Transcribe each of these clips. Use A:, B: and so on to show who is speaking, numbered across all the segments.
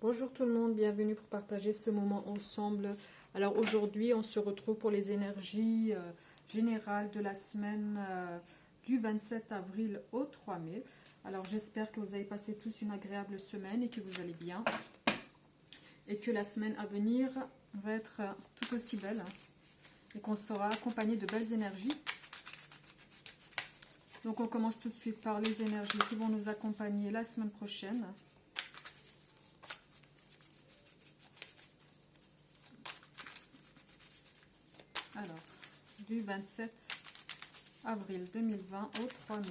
A: Bonjour tout le monde, bienvenue pour partager ce moment ensemble. Alors aujourd'hui, on se retrouve pour les énergies générales de la semaine du 27 avril au 3 mai. Alors j'espère que vous avez passé tous une agréable semaine et que vous allez bien. Et que la semaine à venir va être tout aussi belle et qu'on sera accompagné de belles énergies. Donc on commence tout de suite par les énergies qui vont nous accompagner la semaine prochaine. Alors, du 27 avril 2020 au 3 mai.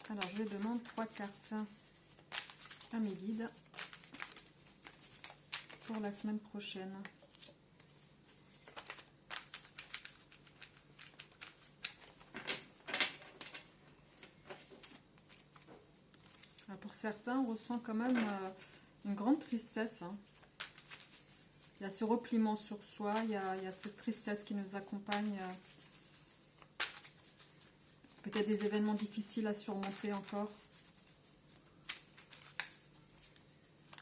A: Alors, je demande 3 cartes à mes guides pour la semaine prochaine. Pour certains, on ressent quand même une grande tristesse. Il y a ce repliement sur soi, il y a cette tristesse qui nous accompagne. Peut-être des événements difficiles à surmonter encore.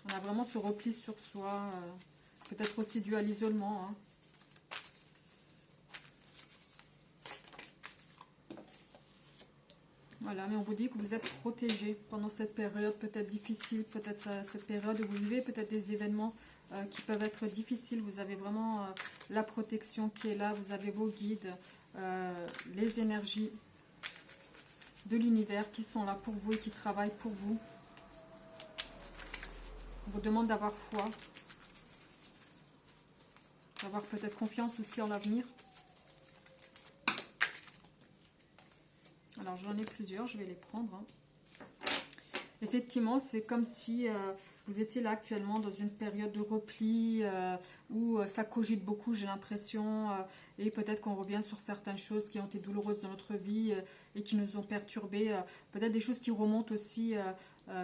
A: On a vraiment ce repli sur soi, peut-être aussi dû à l'isolement. Voilà, mais on vous dit que vous êtes protégé pendant cette période peut-être difficile, peut-être cette période où vous vivez peut-être des événements qui peuvent être difficiles. Vous avez vraiment la protection qui est là, vous avez vos guides, les énergies de l'univers qui sont là pour vous et qui travaillent pour vous. On vous demande d'avoir foi, d'avoir peut-être confiance aussi en l'avenir. Alors j'en ai plusieurs, je vais les prendre. Effectivement, c'est comme si vous étiez là actuellement dans une période de repli où ça cogite beaucoup, j'ai l'impression, et peut-être qu'on revient sur certaines choses qui ont été douloureuses dans notre vie et qui nous ont perturbés. Peut-être des choses qui remontent aussi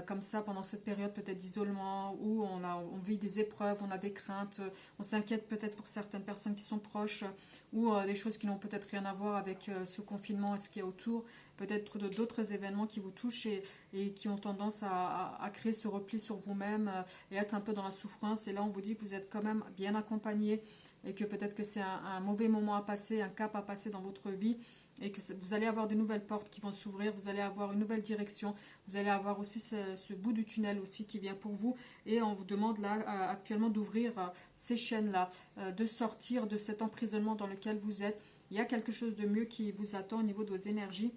A: comme ça pendant cette période peut-être d'isolement où on vit des épreuves, on a des craintes, on s'inquiète peut-être pour certaines personnes qui sont proches ou des choses qui n'ont peut-être rien à voir avec ce confinement et ce qui est autour. Peut-être d'autres événements qui vous touchent et qui ont tendance à créer ce repli sur vous-même et être un peu dans la souffrance. Et là, on vous dit que vous êtes quand même bien accompagné et que peut-être que c'est un mauvais moment à passer, un cap à passer dans votre vie et que vous allez avoir de nouvelles portes qui vont s'ouvrir, vous allez avoir une nouvelle direction, vous allez avoir aussi ce bout du tunnel aussi qui vient pour vous et on vous demande là actuellement d'ouvrir ces chaînes-là, de sortir de cet emprisonnement dans lequel vous êtes. Il y a quelque chose de mieux qui vous attend au niveau de vos énergies.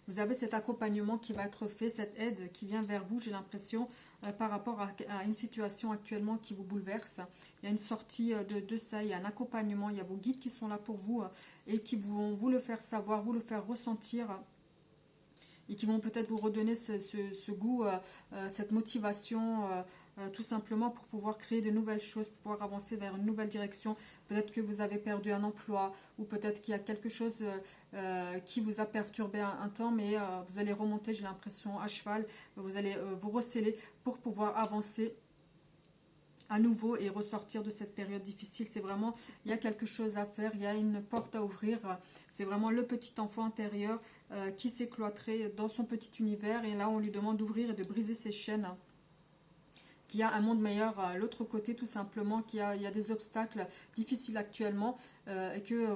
A: Vous avez cet accompagnement qui va être fait, cette aide qui vient vers vous, j'ai l'impression, par rapport à une situation actuellement qui vous bouleverse. Il y a une sortie de ça, il y a un accompagnement, il y a vos guides qui sont là pour vous et qui vont vous le faire savoir, vous le faire ressentir et qui vont peut-être vous redonner ce goût, cette motivation, tout simplement pour pouvoir créer de nouvelles choses, pour pouvoir avancer vers une nouvelle direction. Peut-être que vous avez perdu un emploi ou peut-être qu'il y a quelque chose qui vous a perturbé un temps, mais vous allez remonter, j'ai l'impression, à cheval, vous allez vous receller pour pouvoir avancer à nouveau et ressortir de cette période difficile. C'est vraiment, il y a quelque chose à faire, il y a une porte à ouvrir. C'est vraiment le petit enfant intérieur qui s'est cloîtré dans son petit univers et là on lui demande d'ouvrir et de briser ses chaînes. Qu'il y a un monde meilleur à l'autre côté, tout simplement, qu'il y a des obstacles difficiles actuellement et que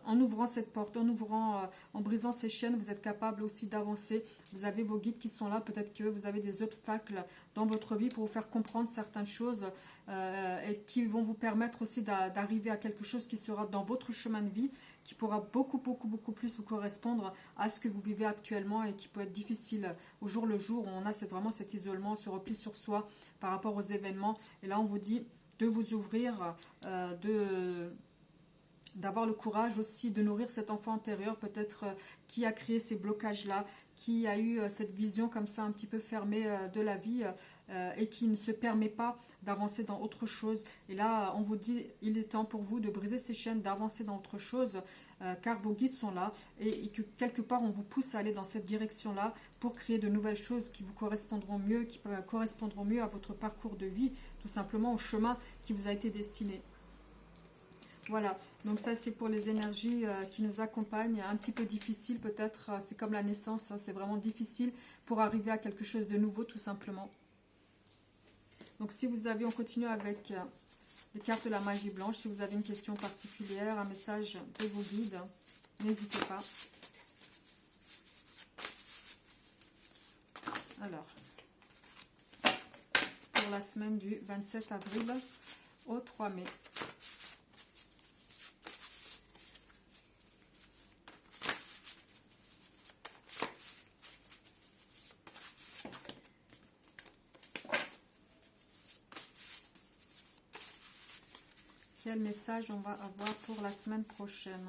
A: en ouvrant cette porte, en brisant ces chaînes, vous êtes capable aussi d'avancer. Vous avez vos guides qui sont là, peut-être que vous avez des obstacles dans votre vie pour vous faire comprendre certaines choses et qui vont vous permettre aussi d'arriver à quelque chose qui sera dans votre chemin de vie, qui pourra beaucoup plus vous correspondre à ce que vous vivez actuellement et qui peut être difficile au jour le jour. On a vraiment cet isolement, ce repli sur soi par rapport aux événements. Et là, on vous dit de vous ouvrir, d'avoir le courage aussi de nourrir cet enfant intérieur, peut-être qui a créé ces blocages-là, qui a eu cette vision comme ça un petit peu fermée de la vie et qui ne se permet pas d'avancer dans autre chose. Et là, on vous dit, il est temps pour vous de briser ces chaînes, d'avancer dans autre chose, car vos guides sont là et que quelque part, on vous pousse à aller dans cette direction-là pour créer de nouvelles choses qui vous correspondront mieux, qui correspondront mieux à votre parcours de vie, tout simplement au chemin qui vous a été destiné. Voilà, donc ça c'est pour les énergies qui nous accompagnent, un petit peu difficile peut-être, c'est comme la naissance, hein, c'est vraiment difficile pour arriver à quelque chose de nouveau tout simplement. Donc si vous avez, on continue avec les cartes de la magie blanche, si vous avez une question particulière, un message de vos guides, n'hésitez pas. Alors, pour la semaine du 27 avril au 3 mai. Quel message on va avoir pour la semaine prochaine?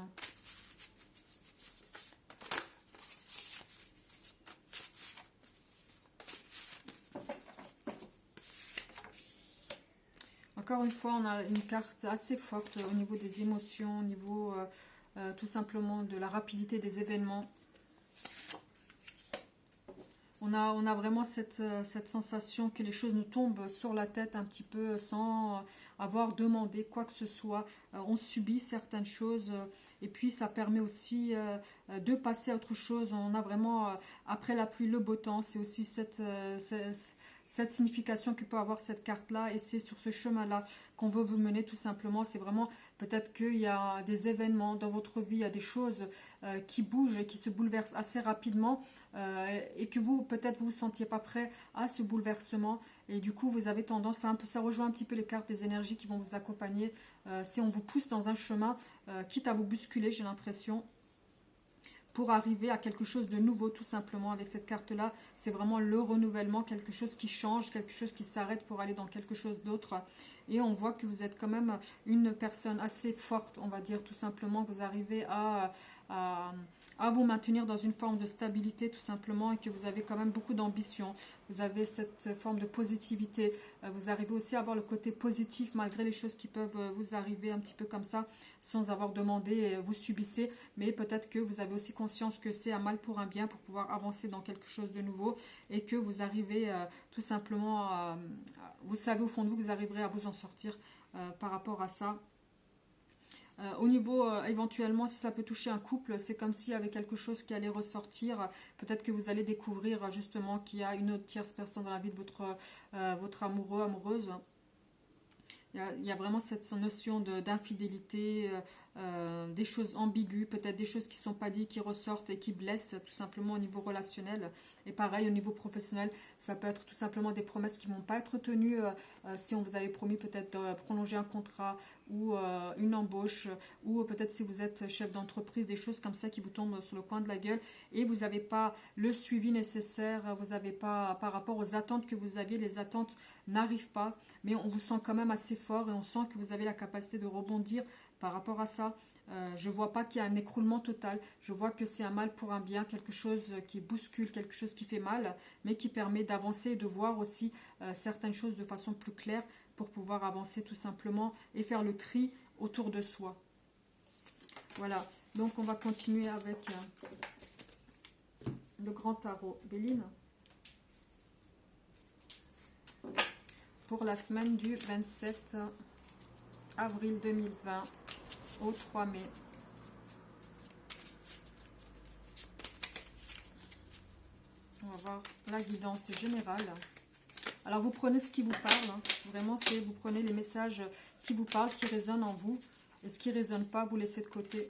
A: Encore une fois, on a une carte assez forte au niveau des émotions, au niveau tout simplement de la rapidité des événements. On a vraiment cette sensation que les choses nous tombent sur la tête un petit peu sans avoir demandé quoi que ce soit. On subit certaines choses et puis ça permet aussi de passer à autre chose. On a vraiment, après la pluie, le beau temps. C'est aussi cette signification que peut avoir cette carte-là et c'est sur ce chemin-là qu'on veut vous mener tout simplement. C'est vraiment peut-être qu'il y a des événements dans votre vie, il y a des choses qui bougent et qui se bouleversent assez rapidement et que vous, peut-être, vous ne vous sentiez pas prêt à ce bouleversement et du coup, vous avez tendance à ça rejoint un petit peu les cartes des énergies qui vont vous accompagner si on vous pousse dans un chemin, quitte à vous bousculer, j'ai l'impression, pour arriver à quelque chose de nouveau tout simplement. Avec cette carte là, c'est vraiment le renouvellement, quelque chose qui change, quelque chose qui s'arrête pour aller dans quelque chose d'autre. Et on voit que vous êtes quand même une personne assez forte, on va dire tout simplement. Vous arrivez à vous maintenir dans une forme de stabilité tout simplement et que vous avez quand même beaucoup d'ambition. Vous avez cette forme de positivité. Vous arrivez aussi à avoir le côté positif malgré les choses qui peuvent vous arriver un petit peu comme ça sans avoir demandé, vous subissez. Mais peut-être que vous avez aussi conscience que c'est un mal pour un bien pour pouvoir avancer dans quelque chose de nouveau et que vous arrivez tout simplement, vous savez au fond de vous que vous arriverez à vous en sortir par rapport à ça. Au niveau, éventuellement, si ça peut toucher un couple, c'est comme s'il y avait quelque chose qui allait ressortir. Peut-être que vous allez découvrir justement qu'il y a une autre tierce personne dans la vie de votre amoureux, amoureuse. Il y a vraiment cette notion d'infidélité, des choses ambiguës, peut-être des choses qui ne sont pas dites, qui ressortent et qui blessent tout simplement au niveau relationnel. Et pareil, au niveau professionnel, ça peut être tout simplement des promesses qui ne vont pas être tenues. Si on vous avait promis peut-être de prolonger un contrat ou une embauche, ou peut-être si vous êtes chef d'entreprise, des choses comme ça qui vous tombent sur le coin de la gueule et vous n'avez pas le suivi nécessaire, vous n'avez pas, par rapport aux attentes que vous aviez, les attentes n'arrivent pas, mais on vous sent quand même assez fort et on sent que vous avez la capacité de rebondir par rapport à ça. Je ne vois pas qu'il y a un écroulement total, je vois que c'est un mal pour un bien, quelque chose qui bouscule, quelque chose qui fait mal, mais qui permet d'avancer et de voir aussi certaines choses de façon plus claire pour pouvoir avancer tout simplement et faire le tri autour de soi. Voilà, donc on va continuer avec le grand tarot Béline pour la semaine du 27 avril 2020 au 3 mai. On va voir la guidance générale. Alors vous prenez ce qui vous parle, hein. Vraiment c'est vous prenez les messages qui vous parlent, qui résonnent en vous, et ce qui ne résonne pas, vous laissez de côté.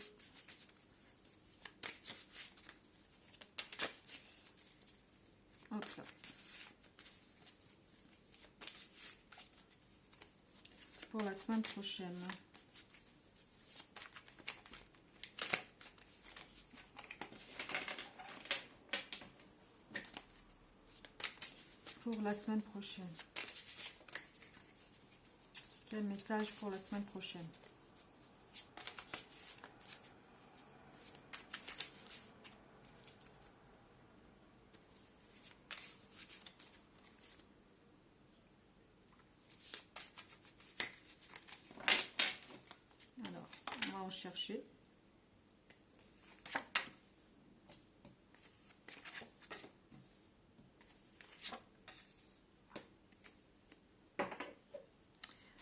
A: Hop là. Pour la semaine prochaine. Pour la semaine prochaine. Quel message pour la semaine prochaine? Alors, on va en chercher.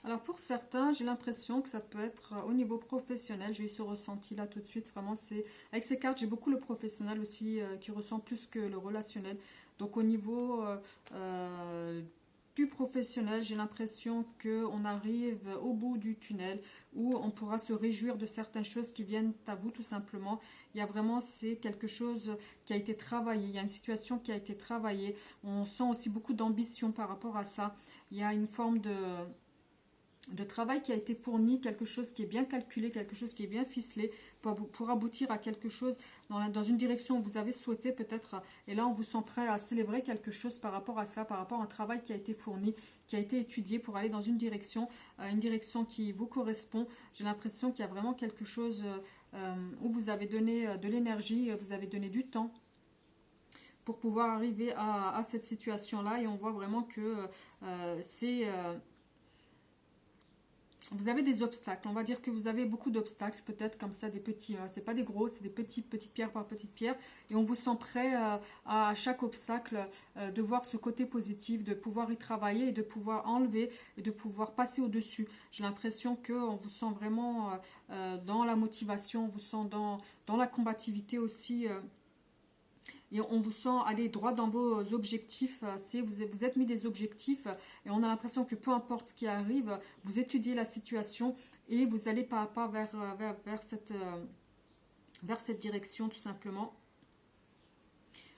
A: Alors pour certains, j'ai l'impression que ça peut être au niveau professionnel. J'ai eu ce ressenti là tout de suite. Vraiment, c'est avec ces cartes, j'ai beaucoup le professionnel aussi qui ressent plus que le relationnel. Donc au niveau du professionnel, j'ai l'impression qu'on arrive au bout du tunnel où on pourra se réjouir de certaines choses qui viennent à vous tout simplement. Il y a vraiment, c'est quelque chose qui a été travaillé. Il y a une situation qui a été travaillée. On sent aussi beaucoup d'ambition par rapport à ça. Il y a une forme de travail qui a été fourni, quelque chose qui est bien calculé, quelque chose qui est bien ficelé pour aboutir à quelque chose dans une direction où vous avez souhaité peut-être. Et là, on vous sent prêt à célébrer quelque chose par rapport à ça, par rapport à un travail qui a été fourni, qui a été étudié pour aller dans une direction qui vous correspond. J'ai l'impression qu'il y a vraiment quelque chose où vous avez donné de l'énergie, vous avez donné du temps pour pouvoir arriver à cette situation-là. Et on voit vraiment que c'est... vous avez des obstacles, on va dire que vous avez beaucoup d'obstacles, peut-être comme ça des petits, c'est pas des gros, c'est des petites pierres par petites pierres, et on vous sent prêt à chaque obstacle de voir ce côté positif, de pouvoir y travailler et de pouvoir enlever et de pouvoir passer au-dessus. J'ai l'impression qu'on vous sent vraiment dans la motivation, on vous sent dans la combativité aussi. Et on vous sent aller droit dans vos objectifs. Vous êtes mis des objectifs et on a l'impression que peu importe ce qui arrive, vous étudiez la situation et vous allez pas à pas vers cette direction tout simplement.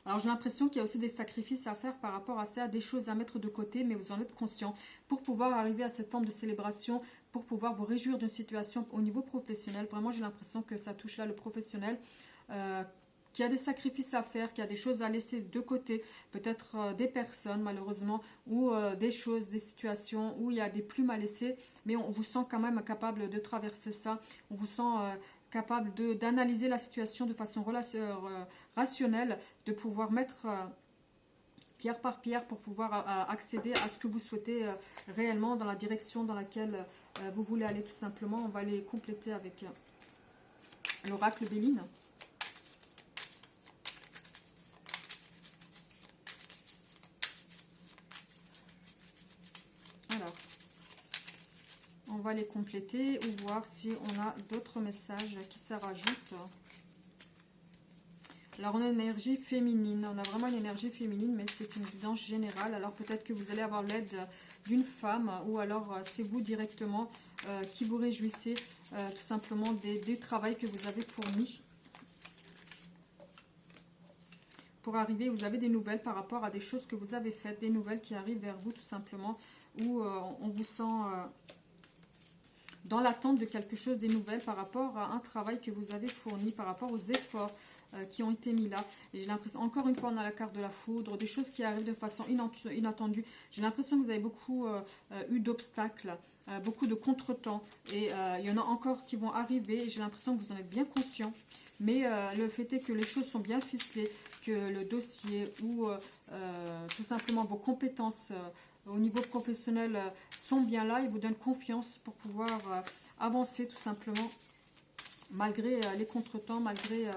A: Alors j'ai l'impression qu'il y a aussi des sacrifices à faire par rapport à ça, des choses à mettre de côté, mais vous en êtes conscient pour pouvoir arriver à cette forme de célébration, pour pouvoir vous réjouir d'une situation au niveau professionnel. Vraiment j'ai l'impression que ça touche là le professionnel. Qu'il y a des sacrifices à faire, qu'il y a des choses à laisser de côté, peut-être des personnes malheureusement, ou des choses, des situations où il y a des plumes à laisser, mais on vous sent quand même capable de traverser ça, on vous sent capable d'analyser la situation de façon rationnelle, de pouvoir mettre pierre par pierre pour pouvoir accéder à ce que vous souhaitez réellement dans la direction dans laquelle vous voulez aller tout simplement. On va les compléter avec l'oracle Béline. Alors, on va les compléter ou voir si on a d'autres messages qui se rajoutent. Alors, on a une énergie féminine. On a vraiment une énergie féminine, mais c'est une guidance générale. Alors, peut-être que vous allez avoir l'aide d'une femme ou alors c'est vous directement qui vous réjouissez tout simplement du travail que vous avez fourni. Pour arriver, vous avez des nouvelles par rapport à des choses que vous avez faites, des nouvelles qui arrivent vers vous tout simplement, où on vous sent dans l'attente de quelque chose, des nouvelles par rapport à un travail que vous avez fourni, par rapport aux efforts qui ont été mis là. Et j'ai l'impression, encore une fois, on a la carte de la foudre, des choses qui arrivent de façon inattendue. J'ai l'impression que vous avez beaucoup eu d'obstacles, beaucoup de contretemps, et il y en a encore qui vont arriver, et j'ai l'impression que vous en êtes bien conscient. Mais le fait est que les choses sont bien ficelées, que le dossier ou tout simplement vos compétences au niveau professionnel sont bien là et vous donnent confiance pour pouvoir avancer tout simplement malgré les contretemps, malgré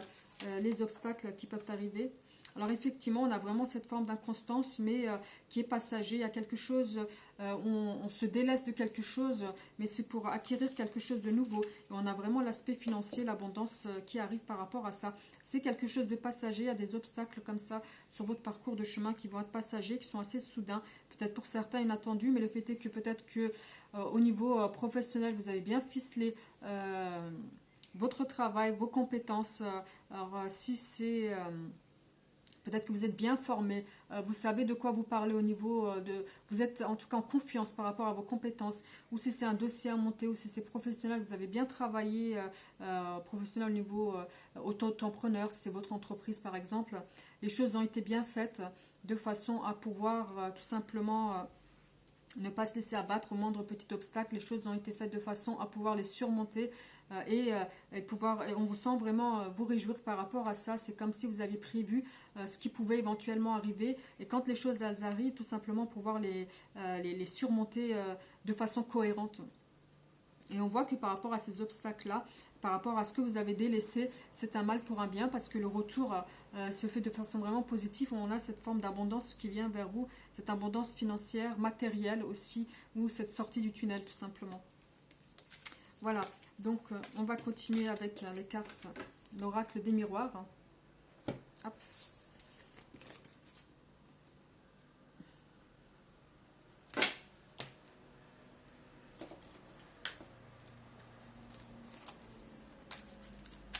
A: les obstacles qui peuvent arriver. Alors effectivement, on a vraiment cette forme d'inconstance, mais qui est passager. Il y a quelque chose, on se délaisse de quelque chose, mais c'est pour acquérir quelque chose de nouveau. Et on a vraiment l'aspect financier, l'abondance qui arrive par rapport à ça. C'est quelque chose de passager. Il y a des obstacles comme ça sur votre parcours de chemin qui vont être passagers, qui sont assez soudains. Peut-être pour certains inattendus, mais le fait est que peut-être que au niveau professionnel, vous avez bien ficelé votre travail, vos compétences. Alors si c'est... peut-être que vous êtes bien formé, vous savez de quoi vous parlez au niveau de... Vous êtes en tout cas en confiance par rapport à vos compétences, ou si c'est un dossier à monter, ou si c'est professionnel, vous avez bien travaillé, professionnel au niveau auto-entrepreneur, si c'est votre entreprise par exemple. Les choses ont été bien faites de façon à pouvoir tout simplement... ne pas se laisser abattre au moindre petit obstacle. Les choses ont été faites de façon à pouvoir les surmonter et on vous sent vraiment vous réjouir par rapport à ça. C'est comme si vous aviez prévu ce qui pouvait éventuellement arriver, et quand les choses elles arrivent, tout simplement pouvoir les surmonter de façon cohérente. Et on voit que par rapport à ces obstacles-là, par rapport à ce que vous avez délaissé, c'est un mal pour un bien parce que le retour se fait de façon vraiment positive. On a cette forme d'abondance qui vient vers vous, cette abondance financière, matérielle aussi, ou cette sortie du tunnel tout simplement. Voilà, donc on va continuer avec les cartes, l'oracle des miroirs. Hop.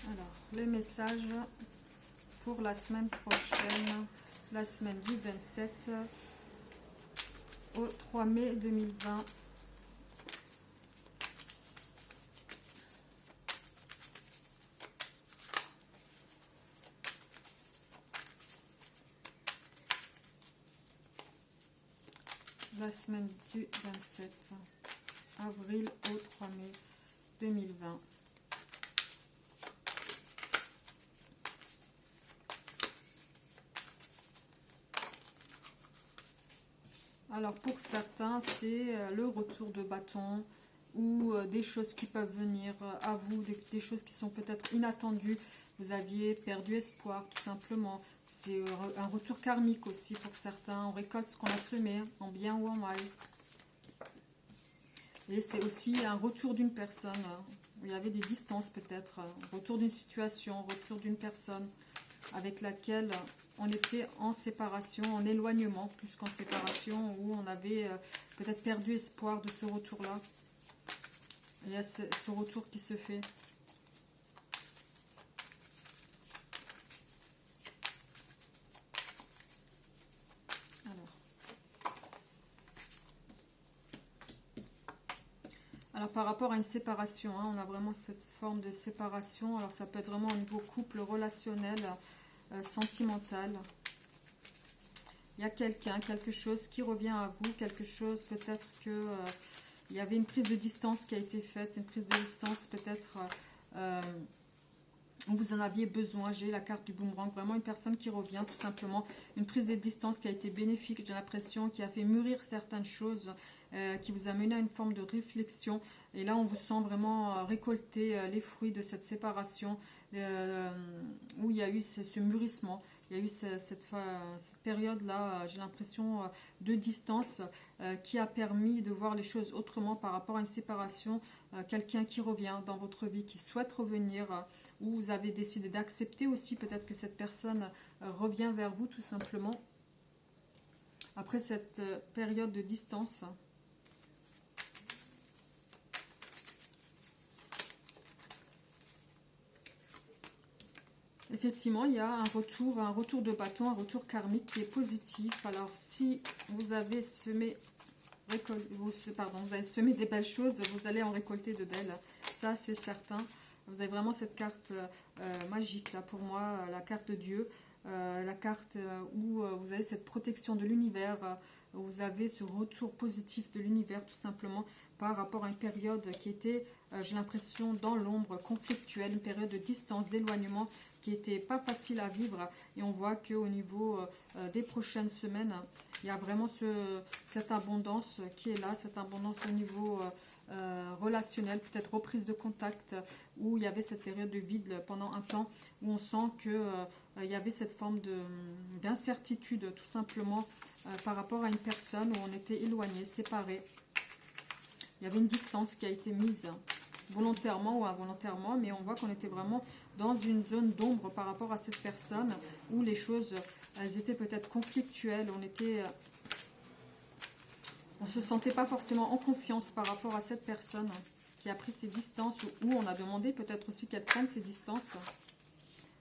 A: Alors, les messages pour la semaine prochaine, la semaine du 27 au 3 mai 2020. La semaine du 27 avril au 3 mai 2020. Alors pour certains, c'est le retour de bâton ou des choses qui peuvent venir à vous, des choses qui sont peut-être inattendues. Vous aviez perdu espoir tout simplement. C'est un retour karmique aussi pour certains. On récolte ce qu'on a semé, en bien ou en mal. Et c'est aussi un retour d'une personne. Il y avait des distances peut-être. Retour d'une situation, retour d'une personne avec laquelle on était en séparation, en éloignement, plus qu'en séparation, où on avait peut-être perdu espoir de ce retour-là. Il y a ce retour qui se fait. Alors par rapport à une séparation, hein, on a vraiment cette forme de séparation. Alors ça peut être vraiment au niveau couple, relationnel, sentimental. Il y a quelqu'un, quelque chose qui revient à vous, quelque chose peut-être que il y avait une prise de distance qui a été faite, une prise de distance peut-être où vous en aviez besoin. J'ai la carte du boomerang, vraiment une personne qui revient tout simplement, une prise de distance qui a été bénéfique, j'ai l'impression, qui a fait mûrir certaines choses, qui vous a mené à une forme de réflexion. Et là, on vous sent vraiment récolter les fruits de cette séparation, où il y a eu ce mûrissement. Il y a eu cette période-là, j'ai l'impression, de distance qui a permis de voir les choses autrement par rapport à une séparation. Quelqu'un qui revient dans votre vie, qui souhaite revenir, ou vous avez décidé d'accepter aussi peut-être que cette personne revient vers vous tout simplement. Après cette période de distance. Effectivement, il y a un retour de bâton, un retour karmique qui est positif. Alors, si vous avez semé, vous avez semé des belles choses, vous allez en récolter de belles. Ça, c'est certain. Vous avez vraiment cette carte magique, là, pour moi, la carte de Dieu. La carte où vous avez cette protection de l'univers, vous avez ce retour positif de l'univers tout simplement par rapport à une période qui était, j'ai l'impression, dans l'ombre, conflictuelle, une période de distance, d'éloignement qui n'était pas facile à vivre. Et on voit qu'au niveau des prochaines semaines, il y a vraiment cette abondance qui est là, cette abondance au niveau relationnel, peut-être reprise de contact, où il y avait cette période de vide pendant un temps, où on sent que il y avait cette forme d'incertitude tout simplement par rapport à une personne où on était éloigné, séparé. Il y avait une distance qui a été mise volontairement ou involontairement, mais on voit qu'on était vraiment dans une zone d'ombre par rapport à cette personne où les choses, elles étaient peut-être conflictuelles, on se sentait pas forcément en confiance par rapport à cette personne qui a pris ses distances, ou on a demandé peut-être aussi qu'elle prenne ses distances.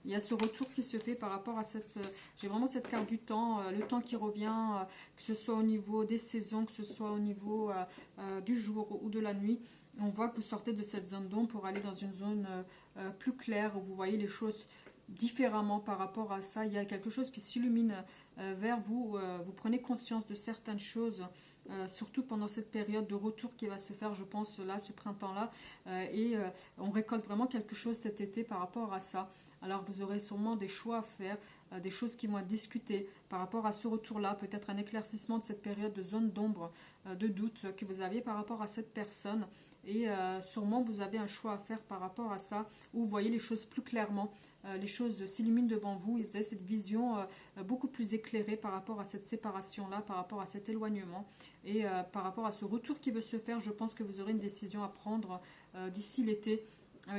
A: Il y a ce retour qui se fait par rapport à cette... J'ai vraiment cette carte du temps, le temps qui revient, que ce soit au niveau des saisons, que ce soit au niveau du jour ou de la nuit. On voit que vous sortez de cette zone d'ombre pour aller dans une zone plus claire, où vous voyez les choses différemment par rapport à ça. Il y a quelque chose qui s'illumine vers vous. Vous prenez conscience de certaines choses, surtout pendant cette période de retour qui va se faire, je pense, là, ce printemps-là. Et on récolte vraiment quelque chose cet été par rapport à ça. Alors vous aurez sûrement des choix à faire, des choses qui vont être discutées par rapport à ce retour-là, peut-être un éclaircissement de cette période de zone d'ombre, de doute que vous aviez par rapport à cette personne. et sûrement vous avez un choix à faire par rapport à ça, où vous voyez les choses plus clairement, les choses s'illuminent devant vous, et vous avez cette vision beaucoup plus éclairée par rapport à cette séparation-là, par rapport à cet éloignement, et par rapport à ce retour qui veut se faire. Je pense que vous aurez une décision à prendre d'ici l'été.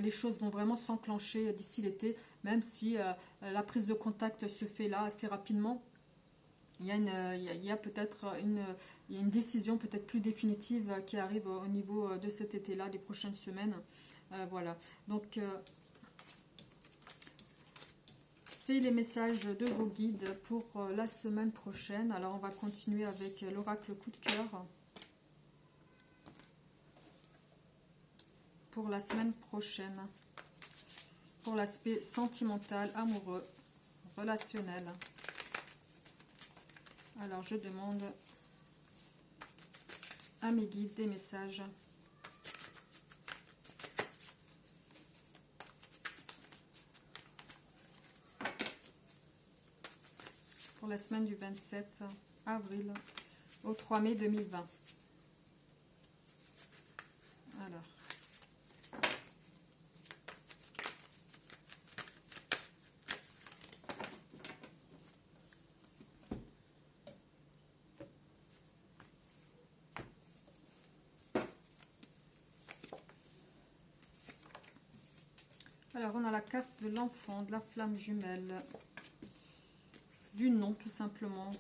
A: Les choses vont vraiment s'enclencher d'ici l'été, même si la prise de contact se fait là assez rapidement. Il y a peut-être une décision peut-être plus définitive qui arrive au niveau de cet été-là, des prochaines semaines. Voilà. Donc, c'est les messages de vos guides pour la semaine prochaine. Alors, on va continuer avec l'oracle coup de cœur pour la semaine prochaine, pour l'aspect sentimental, amoureux, relationnel. Alors, je demande à mes guides des messages. Pour la semaine du 27 avril au 3 mai 2020. Alors. Alors, on a la carte de l'enfant, de la flamme jumelle, du nom, tout simplement.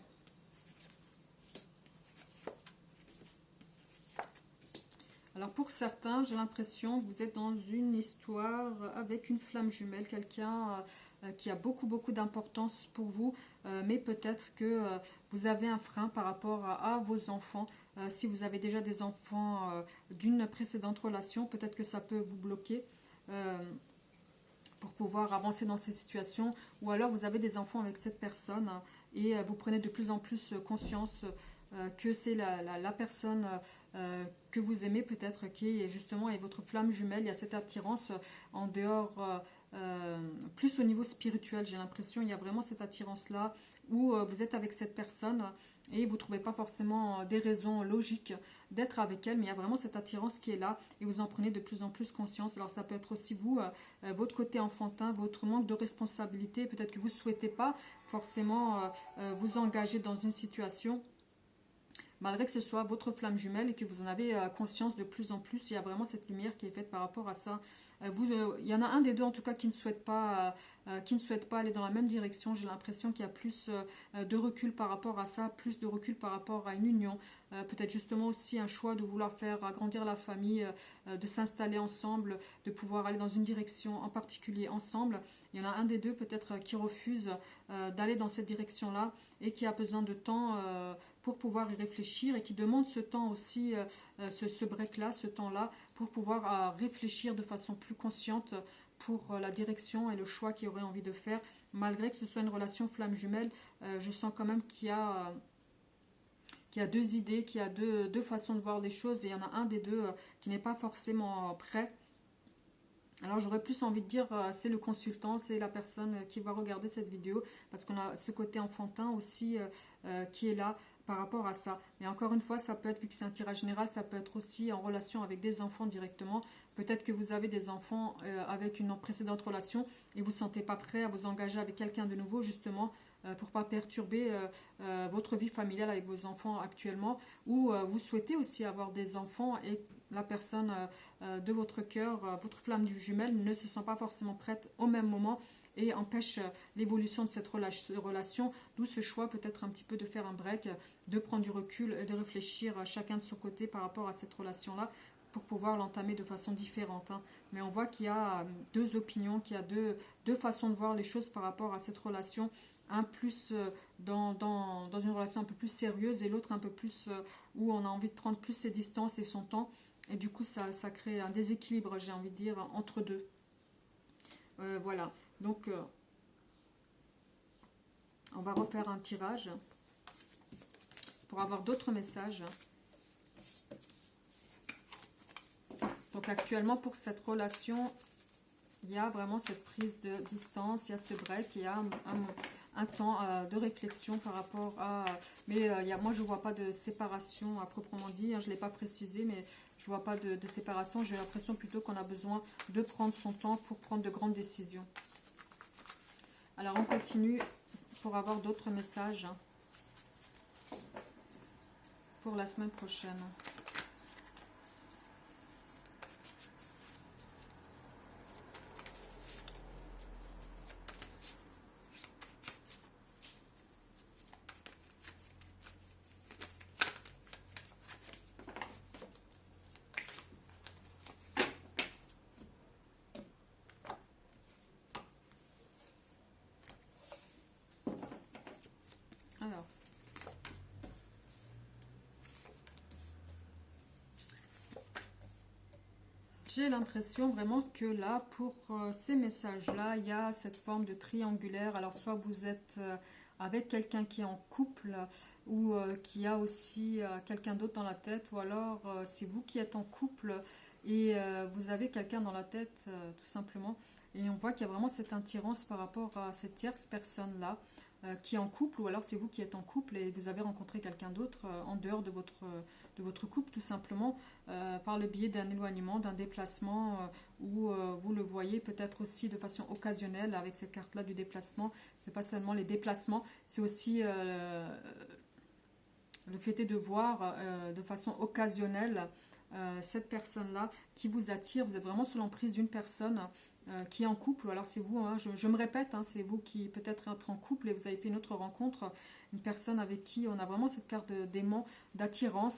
A: Alors, pour certains, j'ai l'impression que vous êtes dans une histoire avec une flamme jumelle, quelqu'un qui a beaucoup d'importance pour vous, mais peut-être que vous avez un frein par rapport à vos enfants. Si vous avez déjà des enfants d'une précédente relation, peut-être que ça peut vous bloquer. Pour pouvoir avancer dans ces situations, ou alors vous avez des enfants avec cette personne et vous prenez de plus en plus conscience que c'est la personne que vous aimez peut-être qui est justement est votre flamme jumelle. Il y a cette attirance en dehors, plus au niveau spirituel, j'ai l'impression. Il y a vraiment cette attirance là où vous êtes avec cette personne et vous ne trouvez pas forcément des raisons logiques d'être avec elle, mais il y a vraiment cette attirance qui est là et vous en prenez de plus en plus conscience. Alors ça peut être aussi vous, votre côté enfantin, votre manque de responsabilité, peut-être que vous ne souhaitez pas forcément vous engager dans une situation malgré que ce soit votre flamme jumelle et que vous en avez conscience de plus en plus. Il y a vraiment cette lumière qui est faite par rapport à ça. Il y en a un des deux en tout cas qui ne souhaite pas aller dans la même direction. J'ai l'impression qu'il y a plus de recul par rapport à ça, plus de recul par rapport à une union. Peut-être justement aussi un choix de vouloir faire agrandir la famille, de s'installer ensemble, de pouvoir aller dans une direction en particulier ensemble. Il y en a un des deux peut-être qui refuse d'aller dans cette direction-là et qui a besoin de temps pour pouvoir y réfléchir et qui demande ce temps aussi, ce break-là, ce temps-là, pour pouvoir réfléchir de façon plus consciente pour la direction et le choix qu'il aurait envie de faire. Malgré que ce soit une relation flamme jumelle, je sens quand même qu'il y a deux idées, qu'il y a deux façons de voir les choses et il y en a un des deux qui n'est pas forcément prêt. Alors j'aurais plus envie de dire c'est le consultant, c'est la personne qui va regarder cette vidéo parce qu'on a ce côté enfantin aussi qui est là par rapport à ça. Mais encore une fois, ça peut être, vu que c'est un tirage général, ça peut être aussi en relation avec des enfants directement. Peut-être que vous avez des enfants avec une précédente relation et vous ne vous sentez pas prêt à vous engager avec quelqu'un de nouveau justement pour ne pas perturber votre vie familiale avec vos enfants actuellement, ou vous souhaitez aussi avoir des enfants et la personne de votre cœur, votre flamme du jumelle ne se sent pas forcément prête au même moment et empêche l'évolution de cette relation, d'où ce choix peut-être un petit peu de faire un break, de prendre du recul et de réfléchir chacun de son côté par rapport à cette relation-là pour pouvoir l'entamer de façon différente. Mais on voit qu'il y a deux opinions, qu'il y a deux façons de voir les choses par rapport à cette relation, un plus dans une relation un peu plus sérieuse et l'autre un peu plus où on a envie de prendre plus ses distances et son temps. Et du coup, ça crée un déséquilibre, j'ai envie de dire, entre deux. Voilà. Donc, on va refaire un tirage pour avoir d'autres messages. Donc, actuellement, pour cette relation, il y a vraiment cette prise de distance, il y a ce break, il y a un temps de réflexion par rapport à... Mais moi, je ne vois pas de séparation à proprement dit, je ne l'ai pas précisé, mais Je vois pas de séparation. J'ai l'impression plutôt qu'on a besoin de prendre son temps pour prendre de grandes décisions. Alors, on continue pour avoir d'autres messages pour la semaine prochaine. Alors, j'ai l'impression vraiment que là, pour ces messages-là, il y a cette forme de triangulaire. Alors, soit vous êtes avec quelqu'un qui est en couple ou qui a aussi quelqu'un d'autre dans la tête, ou alors c'est vous qui êtes en couple et vous avez quelqu'un dans la tête, tout simplement. Et on voit qu'il y a vraiment cette attirance par rapport à cette tierce personne-là qui est en couple, ou alors c'est vous qui êtes en couple et vous avez rencontré quelqu'un d'autre en dehors de votre couple, tout simplement, par le biais d'un éloignement, d'un déplacement, où vous le voyez peut-être aussi de façon occasionnelle avec cette carte-là du déplacement. C'est pas seulement les déplacements, c'est aussi le fait est de voir de façon occasionnelle cette personne-là qui vous attire. Vous êtes vraiment sous l'emprise d'une personne qui est en couple, ou alors c'est vous, hein, je me répète, hein, c'est vous qui peut-être êtes en couple et vous avez fait une autre rencontre, une personne avec qui on a vraiment cette carte d'aimant, d'attirance,